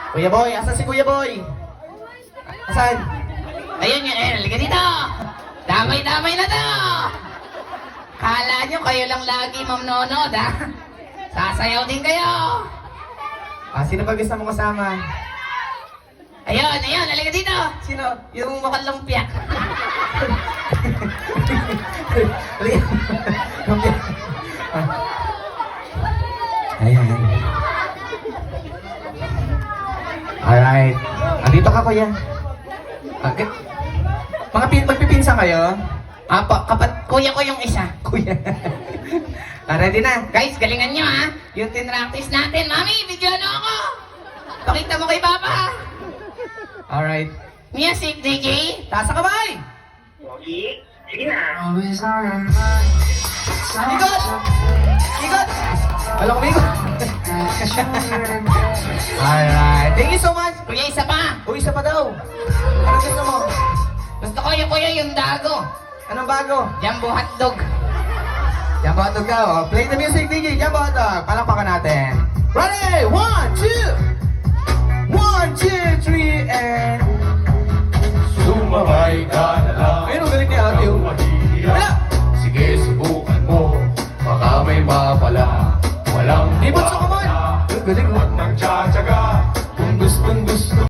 Kuya Boy, asan si Kuya Boy? Asan? Ayun yun, halika dito. Damay-damay na to. Kala nyo kayo lang lagi mamnonod, ha? Sasayaw din kayo. Sino ba gusto mo kasama? Ayun, halika dito. Sino? Yung mukhang lumpia. Ayan. Alright. Andito ka, kuya. Okay. Magpipinsan kayo? Apo, kuya ko yung isa. Kuya. Ready na? Guys, galingan nyo, ha? Yung tinractice natin. Mami, video ano ako? Pakita mo kay Papa. Alright. Music, DJ. Taas ang kamay! Pogi, sige na. Ikot! Ikot! Walang umikot. Alright. Thank you so much. Kuya, isa pa. Uy, isa pa daw. Ano gusto mo? Gusto ko yung kuya yung dago. Anong bago? Jumbo hotdog. Jumbo hotdog daw. Play the music, DJ. Jumbo hotdog. Palakpakan natin. Ready? 1, 2.